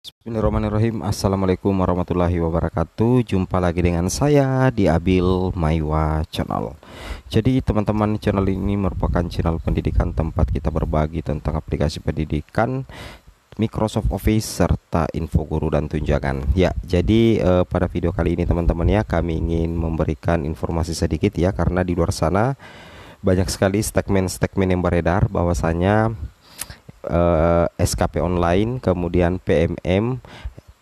Bismillahirrahmanirrahim. Assalamualaikum warahmatullahi wabarakatuh. Jumpa lagi dengan saya di Abil Maiwa Channel. Jadi teman-teman, channel ini merupakan channel pendidikan tempat kita berbagi tentang aplikasi pendidikan, Microsoft Office, serta info guru dan tunjangan. Ya, jadi pada video kali ini teman-teman ya, kami ingin memberikan informasi sedikit ya, karena di luar sana banyak sekali statement-statement yang beredar bahwasanya SKP online, kemudian PMM,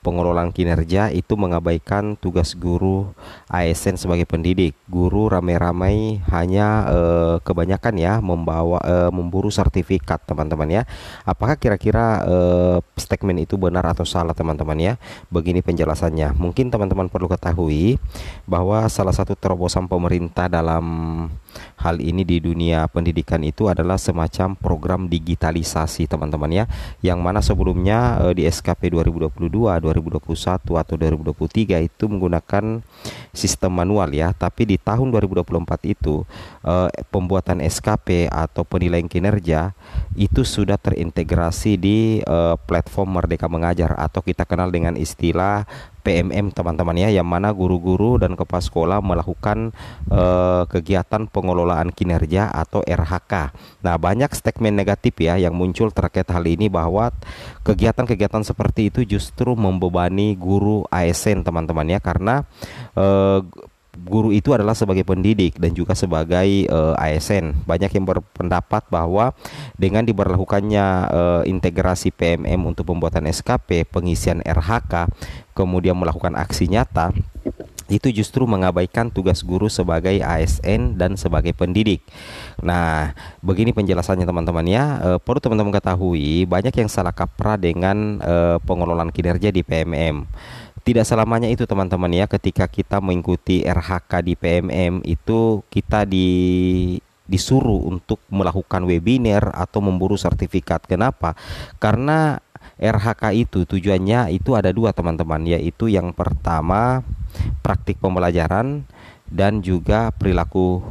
pengelolaan kinerja itu mengabaikan tugas guru ASN sebagai pendidik. Guru ramai-ramai hanya kebanyakan ya memburu sertifikat, teman-teman ya. Apakah kira-kira statement itu benar atau salah, teman-teman ya? Begini penjelasannya. Mungkin teman-teman perlu ketahui bahwa salah satu terobosan pemerintah dalam hal ini di dunia pendidikan itu adalah semacam program digitalisasi, teman-teman ya, yang mana sebelumnya di SKP 2022, 2021 atau 2023 itu menggunakan sistem manual ya, tapi di tahun 2024 itu pembuatan SKP atau penilaian kinerja itu sudah terintegrasi di platform Merdeka Mengajar atau kita kenal dengan istilah PMM, teman-teman ya, yang mana guru-guru dan kepala sekolah melakukan kegiatan pengelolaan kinerja atau RHK. Nah, banyak statement negatif ya yang muncul terkait hal ini, bahwa kegiatan-kegiatan seperti itu justru membebani guru ASN, teman-teman ya, karena guru itu adalah sebagai pendidik dan juga sebagai ASN. Banyak yang berpendapat bahwa dengan diberlakukannya integrasi PMM untuk pembuatan SKP, pengisian RHK, kemudian melakukan aksi nyata, itu justru mengabaikan tugas guru sebagai ASN dan sebagai pendidik. Nah, begini penjelasannya teman-teman ya. Perlu teman-teman ketahui, banyak yang salah kaprah dengan pengelolaan kinerja di PMM. Tidak selamanya itu, teman-teman ya. Ketika kita mengikuti RHK di PMM itu kita disuruh untuk melakukan webinar atau memburu sertifikat. Kenapa? Karena RHK itu tujuannya itu ada dua, teman-teman, yaitu yang pertama praktik pembelajaran dan juga perilaku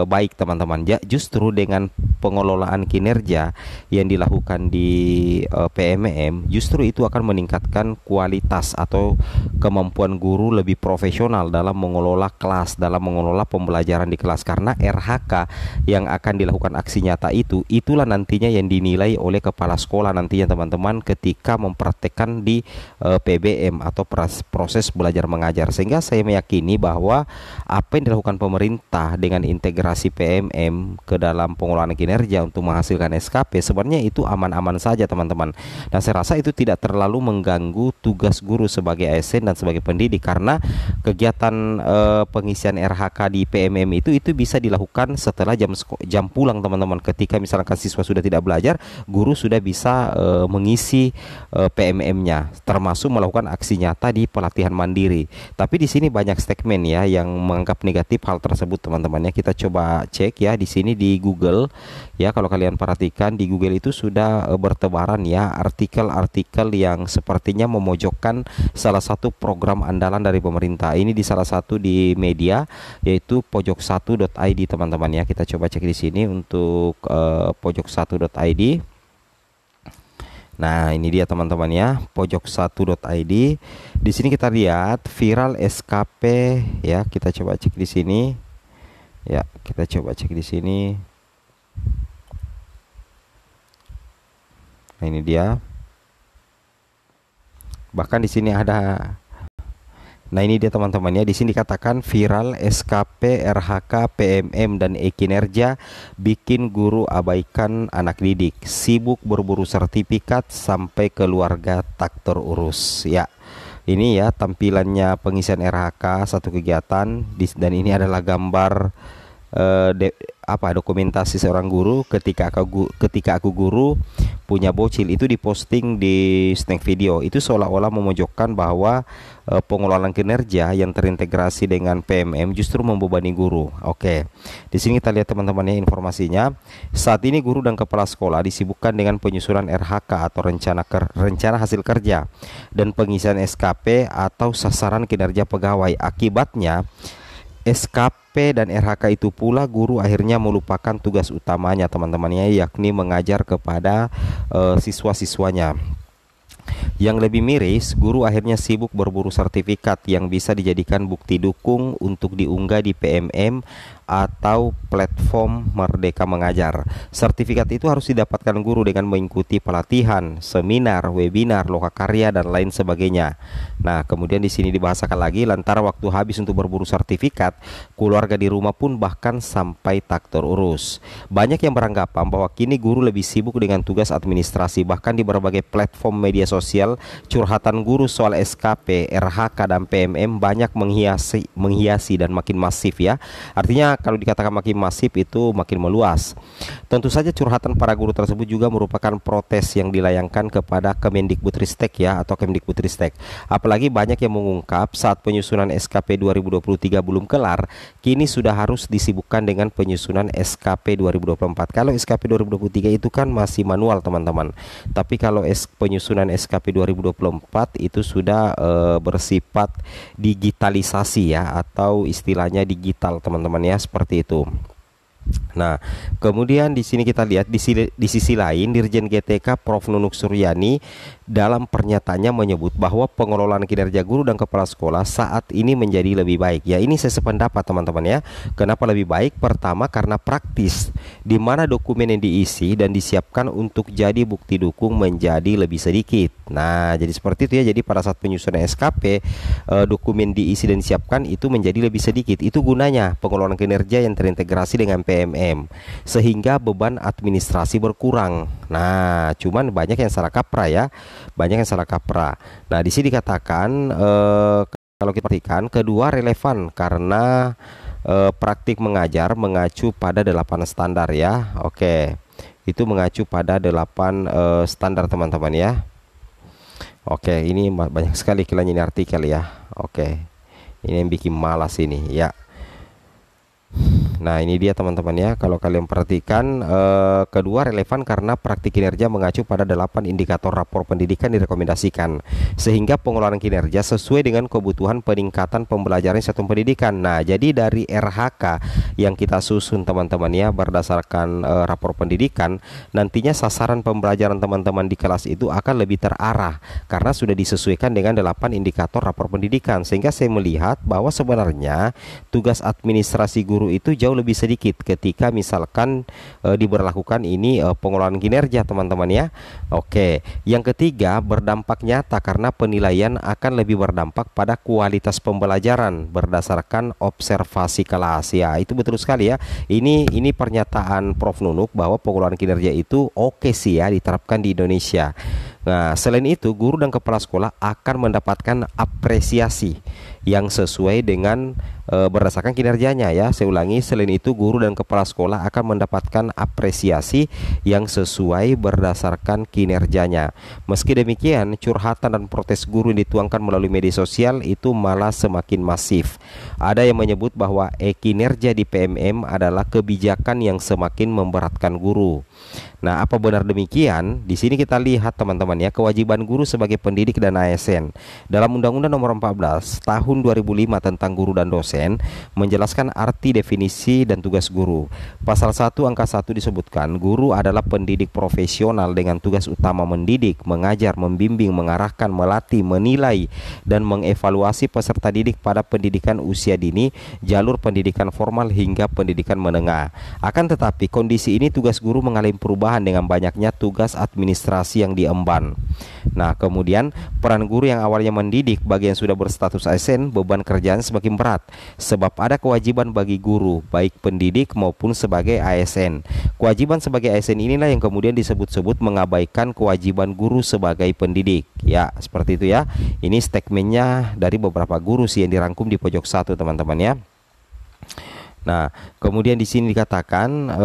baik, teman-teman ya. Justru dengan pengelolaan kinerja yang dilakukan di PMM, justru itu akan meningkatkan kualitas atau kemampuan guru lebih profesional dalam mengelola kelas, dalam mengelola pembelajaran di kelas. Karena RHK yang akan dilakukan aksi nyata itu, itulah nantinya yang dinilai oleh kepala sekolah nantinya, teman-teman, ketika mempraktekkan di PBM atau proses belajar mengajar. Sehingga saya meyakini bahwa apa yang dilakukan pemerintah dengan integrasi PMM ke dalam pengelolaan kinerja untuk menghasilkan SKP sebenarnya itu aman-aman saja, teman-teman. Dan saya rasa itu tidak terlalu mengganggu tugas guru sebagai ASN dan sebagai pendidik, karena kegiatan pengisian RHK di PMM itu bisa dilakukan setelah jam pulang, teman-teman. Ketika misalkan siswa sudah tidak belajar, guru sudah bisa mengisi PMM-nya, termasuk melakukan aksi nyata di pelatihan mandiri. Tapi di sini banyak statement ya yang menganggap negatif hal tersebut, teman-teman ya. Kita coba cek ya di sini di Google ya. Kalau kalian perhatikan di Google itu sudah bertebaran ya artikel-artikel yang sepertinya memojokkan salah satu program andalan dari pemerintah. Ini di salah satu di media, yaitu pojok1.id, teman-teman ya. Kita coba cek di sini untuk pojok1.id. Nah, ini dia, teman-teman ya, pojok1.id. Di sini kita lihat viral SKP ya. Kita coba cek di sini. Ya, kita coba cek di sini. Nah, ini dia. Bahkan di sini ada. Nah, ini dia, teman-teman ya. Di sini dikatakan viral SKP, RHK, PMM dan e-kinerja bikin guru abaikan anak didik. Sibuk berburu sertifikat sampai keluarga tak terurus. Ya. Ini ya tampilannya pengisian RHK satu kegiatan dan ini adalah gambar dokumentasi seorang guru ketika aku guru punya bocil, itu diposting di snack video. Itu seolah-olah memojokkan bahwa pengelolaan kinerja yang terintegrasi dengan PMM justru membebani guru. Oke. Di sini kita lihat, teman-teman ya, informasinya. Saat ini guru dan kepala sekolah disibukkan dengan penyusunan RHK atau rencana hasil kerja dan pengisian SKP atau sasaran kinerja pegawai. Akibatnya SKP dan RHK itu pula guru akhirnya melupakan tugas utamanya, teman-temannya, yakni mengajar kepada siswa-siswanya. Yang lebih miris, guru akhirnya sibuk berburu sertifikat yang bisa dijadikan bukti dukung untuk diunggah di PMM atau platform Merdeka Mengajar. Sertifikat itu harus didapatkan guru dengan mengikuti pelatihan, seminar, webinar, lokakarya dan lain sebagainya. Nah, kemudian di sini dibahasakan lagi, lantaran waktu habis untuk berburu sertifikat, keluarga di rumah pun bahkan sampai tak terurus. Banyak yang beranggapan bahwa kini guru lebih sibuk dengan tugas administrasi, bahkan di berbagai platform media sosial, curhatan guru soal SKP, RHK dan PMM banyak menghiasi dan makin masif ya. Artinya kalau dikatakan makin masif itu makin meluas. Tentu saja curhatan para guru tersebut juga merupakan protes yang dilayangkan kepada Kemendikbudristek ya, atau Kemdikbudristek. Apalagi banyak yang mengungkap saat penyusunan SKP 2023 belum kelar, kini sudah harus disibukkan dengan penyusunan SKP 2024. Kalau SKP 2023 itu kan masih manual teman-teman. Tapi kalau penyusunan SKP 2024 itu sudah bersifat digitalisasi ya, atau istilahnya digital teman-teman ya, seperti itu. Nah, kemudian di sini kita lihat di sisi lain Dirjen GTK Prof Nunuk Suryani dalam pernyataannya menyebut bahwa pengelolaan kinerja guru dan kepala sekolah saat ini menjadi lebih baik. Ya, ini saya sependapat teman-teman ya. Kenapa lebih baik? Pertama karena praktis, di mana dokumen yang diisi dan disiapkan untuk jadi bukti dukung menjadi lebih sedikit. Nah, jadi seperti itu ya. Jadi pada saat penyusunan SKP, dokumen diisi dan disiapkan itu menjadi lebih sedikit. Itu gunanya pengelolaan kinerja yang terintegrasi dengan PMM, sehingga beban administrasi berkurang. Nah, cuman banyak yang salah kaprah ya. Banyak yang salah kaprah. Nah, di sini dikatakan kalau kita perhatikan, kedua relevan karena praktik mengajar mengacu pada 8 standar ya. Oke. Itu mengacu pada 8 standar teman-teman ya. Oke, ini banyak sekali kiranya ini artikel ya. Oke. Ini yang bikin malas ini ya. Nah, ini dia teman-teman ya. Kalau kalian perhatikan, kedua relevan karena praktik kinerja mengacu pada 8 indikator rapor pendidikan direkomendasikan, sehingga pengelolaan kinerja sesuai dengan kebutuhan peningkatan pembelajaran satuan pendidikan. Nah, jadi dari RHK yang kita susun teman-teman ya, berdasarkan rapor pendidikan, nantinya sasaran pembelajaran teman-teman di kelas itu akan lebih terarah karena sudah disesuaikan dengan 8 indikator rapor pendidikan. Sehingga saya melihat bahwa sebenarnya tugas administrasi guru itu jauh lebih sedikit ketika misalkan diberlakukan ini pengelolaan kinerja teman-teman ya. Oke, yang ketiga berdampak nyata karena penilaian akan lebih berdampak pada kualitas pembelajaran berdasarkan observasi kelas ya. Itu betul sekali ya. Ini pernyataan Prof Nunuk bahwa pengelolaan kinerja itu oke sih ya, diterapkan di Indonesia. Nah, selain itu guru dan kepala sekolah akan mendapatkan apresiasi yang sesuai dengan berdasarkan kinerjanya ya. Saya ulangi, selain itu guru dan kepala sekolah akan mendapatkan apresiasi yang sesuai berdasarkan kinerjanya. Meski demikian, curhatan dan protes guru yang dituangkan melalui media sosial itu malah semakin masif. Ada yang menyebut bahwa kinerja di PMM adalah kebijakan yang semakin memberatkan guru. Nah, apa benar demikian? Di sini kita lihat teman-teman ya, kewajiban guru sebagai pendidik dan ASN. Dalam Undang-Undang Nomor 14 Tahun 2005 tentang guru dan dosen menjelaskan arti, definisi dan tugas guru. Pasal 1 angka 1 disebutkan, guru adalah pendidik profesional dengan tugas utama mendidik, mengajar, membimbing, mengarahkan, melatih, menilai dan mengevaluasi peserta didik pada pendidikan usia dini, jalur pendidikan formal hingga pendidikan menengah. Akan tetapi kondisi ini tugas guru mengalami perubahan dengan banyaknya tugas administrasi yang diemban. Nah, kemudian peran guru yang awalnya mendidik bagi yang sudah berstatus ASN, beban kerjaan semakin berat sebab ada kewajiban bagi guru baik pendidik maupun sebagai ASN. Kewajiban sebagai ASN inilah yang kemudian disebut-sebut mengabaikan kewajiban guru sebagai pendidik. Ya, seperti itu ya. Ini statementnya dari beberapa guru sih yang dirangkum di pojok 1 teman-teman ya. Nah, kemudian di sini dikatakan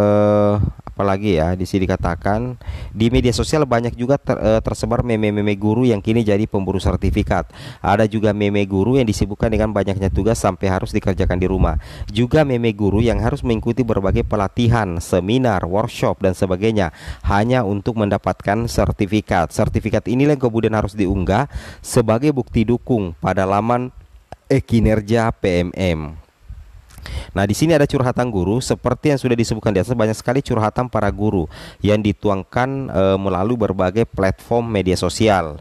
apalagi ya, di sini dikatakan di media sosial banyak juga tersebar meme-meme guru yang kini jadi pemburu sertifikat. Ada juga meme guru yang disibukkan dengan banyaknya tugas sampai harus dikerjakan di rumah. Juga meme guru yang harus mengikuti berbagai pelatihan, seminar, workshop dan sebagainya hanya untuk mendapatkan sertifikat. Sertifikat inilah yang kemudian harus diunggah sebagai bukti dukung pada laman kinerja PMM. Nah, di sini ada curhatan guru seperti yang sudah disebutkan di atas. Banyak sekali curhatan para guru yang dituangkan melalui berbagai platform media sosial.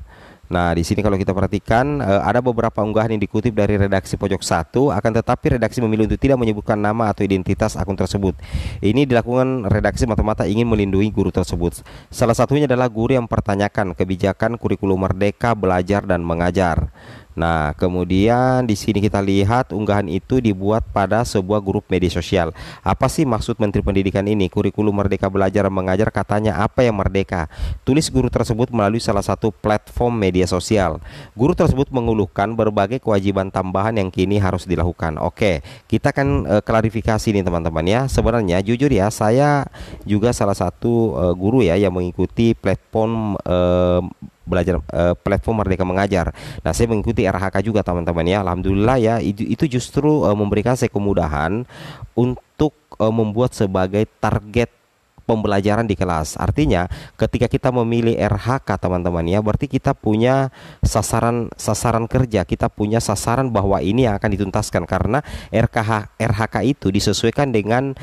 Nah, di sini kalau kita perhatikan ada beberapa unggahan yang dikutip dari redaksi pojok satu, akan tetapi redaksi memilih untuk tidak menyebutkan nama atau identitas akun tersebut. Ini dilakukan redaksi mata-mata ingin melindungi guru tersebut. Salah satunya adalah guru yang mempertanyakan kebijakan kurikulum Merdeka Belajar dan Mengajar. Nah, kemudian di sini kita lihat unggahan itu dibuat pada sebuah grup media sosial. Apa sih maksud Menteri Pendidikan ini? Kurikulum Merdeka Belajar dan Mengajar, katanya apa yang merdeka? Tulis guru tersebut melalui salah satu platform media sosial. Guru tersebut mengeluhkan berbagai kewajiban tambahan yang kini harus dilakukan. Oke, kita akan klarifikasi nih teman-teman ya. Sebenarnya jujur ya, saya juga salah satu guru ya yang mengikuti platform platform Merdeka Mengajar. Nah, saya mengikuti RHK juga teman-teman ya. Alhamdulillah ya, itu justru memberikan saya kemudahan untuk membuat sebagai target pembelajaran di kelas. Artinya ketika kita memilih RHK teman-teman ya, berarti kita punya sasaran kerja, kita punya sasaran bahwa ini yang akan dituntaskan, karena RHK itu disesuaikan dengan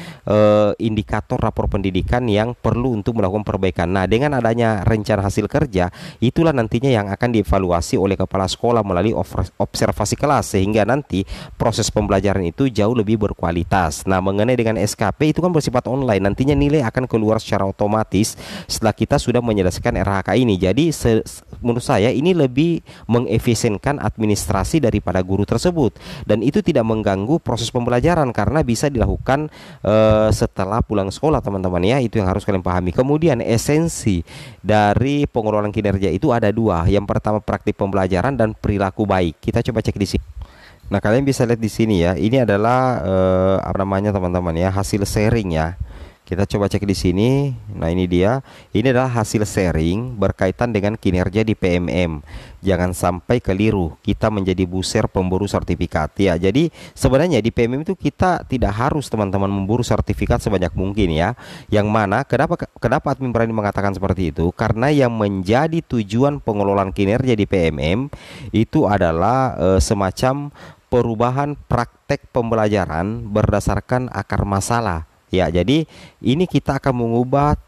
indikator rapor pendidikan yang perlu untuk melakukan perbaikan. Nah, dengan adanya rencana hasil kerja, itulah nantinya yang akan dievaluasi oleh kepala sekolah melalui observasi kelas, sehingga nanti proses pembelajaran itu jauh lebih berkualitas. Nah, mengenai dengan SKP itu kan bersifat online, nantinya nilai akan keluar secara otomatis setelah kita sudah menyelesaikan RHK ini. Jadi menurut saya ini lebih mengefisienkan administrasi daripada guru tersebut, dan itu tidak mengganggu proses pembelajaran karena bisa dilakukan setelah pulang sekolah teman-teman ya. Itu yang harus kalian pahami. Kemudian esensi dari pengelolaan kinerja itu ada dua. Yang pertama praktik pembelajaran dan perilaku baik. Kita coba cek di sini. Nah, kalian bisa lihat di sini ya. Ini adalah apa namanya teman-teman ya, hasil sharing ya. Kita coba cek di sini. Nah, ini dia. Ini adalah hasil sharing berkaitan dengan kinerja di PMM. Jangan sampai keliru kita menjadi buser pemburu sertifikat ya. Jadi sebenarnya di PMM itu kita tidak harus teman-teman memburu sertifikat sebanyak mungkin ya. Yang mana kenapa admin berani mengatakan seperti itu? Karena yang menjadi tujuan pengelolaan kinerja di PMM itu adalah semacam perubahan praktek pembelajaran berdasarkan akar masalah. Ya, jadi ini kita akan mengubah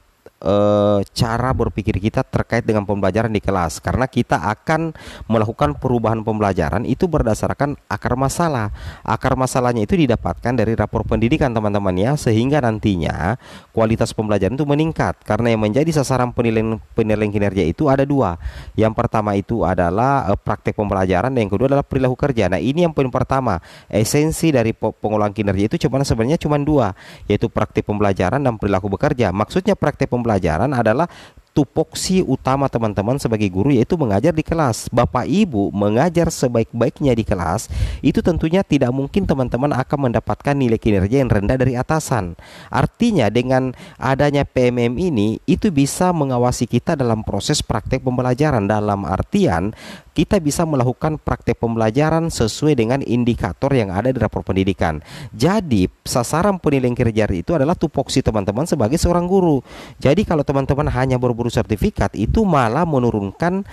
cara berpikir kita terkait dengan pembelajaran di kelas, karena kita akan melakukan perubahan pembelajaran itu berdasarkan akar masalah. Akar masalahnya itu didapatkan dari rapor pendidikan teman-teman ya, sehingga nantinya kualitas pembelajaran itu meningkat. Karena yang menjadi sasaran penilaian kinerja itu ada dua. Yang pertama itu adalah praktek pembelajaran, dan yang kedua adalah perilaku kerja. Nah, ini yang poin pertama. Esensi dari pengolahan kinerja itu sebenarnya cuma dua, yaitu praktek pembelajaran dan perilaku bekerja. Maksudnya praktek pembelajaran adalah tupoksi utama teman-teman sebagai guru, yaitu mengajar di kelas. Bapak Ibu mengajar sebaik-baiknya di kelas, itu tentunya tidak mungkin teman-teman akan mendapatkan nilai kinerja yang rendah dari atasan. Artinya dengan adanya PMM ini, itu bisa mengawasi kita dalam proses praktek pembelajaran. Dalam artian kita bisa melakukan praktek pembelajaran sesuai dengan indikator yang ada di rapor pendidikan. Jadi sasaran penilaian kinerja itu adalah tupoksi teman-teman sebagai seorang guru. Jadi kalau teman-teman hanya berburu sertifikat, itu malah menurunkan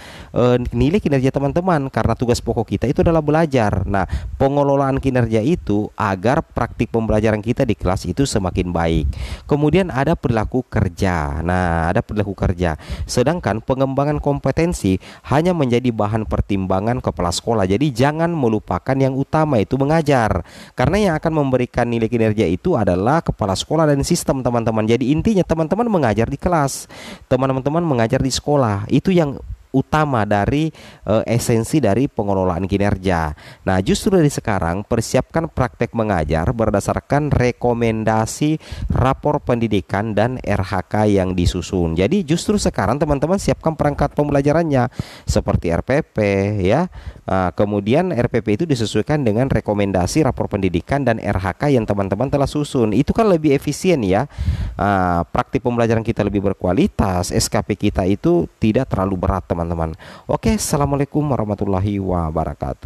nilai kinerja teman-teman, karena tugas pokok kita itu adalah belajar. Nah, pengelolaan kinerja itu agar praktik pembelajaran kita di kelas itu semakin baik. Kemudian ada perilaku kerja. Nah, ada perilaku kerja. Sedangkan pengembangan kompetensi hanya menjadi bahan pertimbangan kepala sekolah. Jadi jangan melupakan yang utama, itu mengajar. Karena yang akan memberikan nilai kinerja itu adalah kepala sekolah dan sistem teman-teman. Jadi intinya teman-teman mengajar di kelas, teman-teman mengajar di sekolah. Itu yang utama dari esensi dari pengelolaan kinerja. Nah, justru dari sekarang persiapkan praktek mengajar berdasarkan rekomendasi rapor pendidikan dan RHK yang disusun. Jadi justru sekarang teman-teman siapkan perangkat pembelajarannya seperti RPP ya. Kemudian RPP itu disesuaikan dengan rekomendasi rapor pendidikan dan RHK yang teman-teman telah susun. Itu kan lebih efisien ya. Praktik pembelajaran kita lebih berkualitas, SKP kita itu tidak terlalu berat teman-teman. Oke, assalamualaikum warahmatullahi wabarakatuh.